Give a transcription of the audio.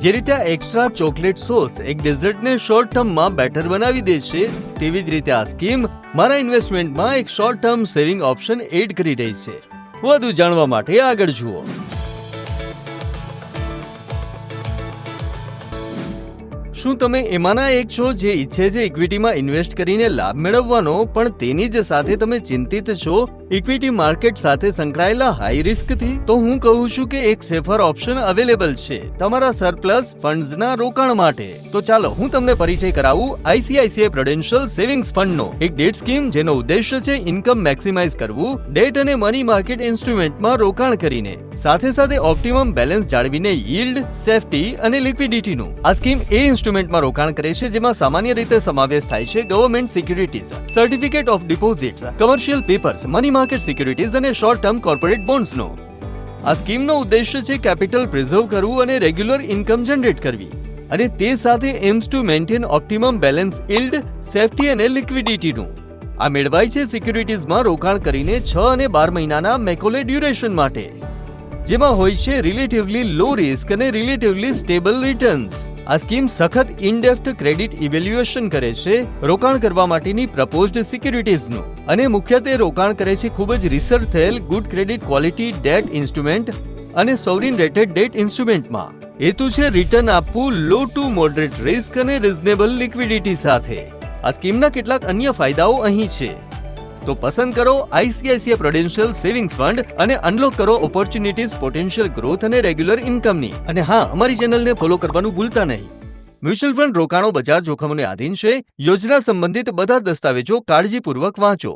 જે રીતે extra chocolate sauce એક ડેઝર્ટને શોર્ટ ટર્મમાં બેટર બનાવી દે છે, તેવી જ રીતે આ સ્કીમ મારા ઇન્વેસ્ટમેન્ટમાં એક short term saving option add કરી રહી છે. વધુ જાણવા માટે આગળ જુઓ. શું તમે એમાંના એક છો જે ઈચ્છે છે ઇક્વિટીમાં ઇન્વેસ્ટ કરીને લાભ મેળવવાનો, પણ તેની જ સાથે તમે ચિંતિત છો ઇક્વિટી માર્કેટ સાથે સંકળાયેલા હાઈ રિસ્કથી? તો હું કહું છું કે એક સેફર ઓપ્શન અવેલેબલ છે તમારા સરપ્લસ ફંડ્સના રોકાણ માટે. તો ચાલો હું તમને પરિચય કરાવું આઈસીઆઈસીઆઈ પ્રુડેન્શિયલ સેવિંગ્સ ફંડનો, એક ડેટ સ્કીમ જેનો ઉદ્દેશ્ય છે ઇન્કમ મેક્સિમાઇઝ કરવું ડેટ અને મની માર્કેટ ઇન્સ્ટ્રુમેન્ટમાં રોકાણ કરીને, સાથે સાથે ઓપ્ટિમમ બેલેન્સ જાળવીને યીલ્ડ, સેફટી અને લિક્વિડિટીનું. આ સ્કીમ એ ઇન્સ્ટ્રુમેન્ટમાં રોકાણ કરે છે જેમાં સામાન્ય રીતે સમાવેશ થાય છે government securities, certificate of deposits, commercial papers, money market securities અને શોર્ટ ટર્મ કોર્પોરેટ બોન્ડ્સનો. આ સ્કીમનો ઉદ્દેશ્ય છે કેપિટલ પ્રિઝર્વ કરવું અને રેગ્યુલર ઇન્કમ જનરેટ કરવી, અને તે સાથે aims to maintain optimum balance, yield, safety અને લિક્વિડિટીનું. આ મેળવાય છે સિક્યુરિટીઝમાં રોકાણ કરીને 6 અને 12 મહિનાના મેકોલે ડ્યુરેશન માટે, જેમાં હોય છે રિલેટિવલી લો રિસ્ક અને રિલેટિવલી સ્ટેબલ રિટર્ન્સ. આ સ્કીમ સખત ઇનડેપ્થ ક્રેડિટ ઇવેલ્યુએશન કરે છે રોકાણ કરવા માટેની પ્રપોઝડ સિક્યુરિટીઝનું, અને મુખ્યત્વે રોકાણ કરે છે ખૂબ જ રિસર્ચ થયેલ good credit quality date instrument અને સોવરિન રેટેડ ડેટ ઇન્સ્ટ્રુમેન્ટમાં. હેતુ છે રિટર્ન આપવું લો ટુ મોડરેટ રિસ્ક અને રિઝનેબલ લિક્વિડિટી સાથે. આ સ્કીમના કેટલાક અન્ય ફાયદાઓ અહીં છે. તો પસંદ કરો આઈસીઆઈસીઆઈ પ્રુડેન્શિયલ સેવિંગ્સ ફંડ અને અનલોક કરો ઓપોર્ચ્યુનિટીઝ, પોટેન્શિયલ ગ્રોથ અને રેગ્યુલર ઇન્કમની. અને હા, અમારી ચેનલને ફોલો કરવાનું ભૂલતા નહીં. મ્યુચ્યુઅલ ફંડ રોકાણો બજાર જોખમોને આધીન છે. યોજના સંબંધિત બધા દસ્તાવેજો કાળજીપૂર્વક વાંચો.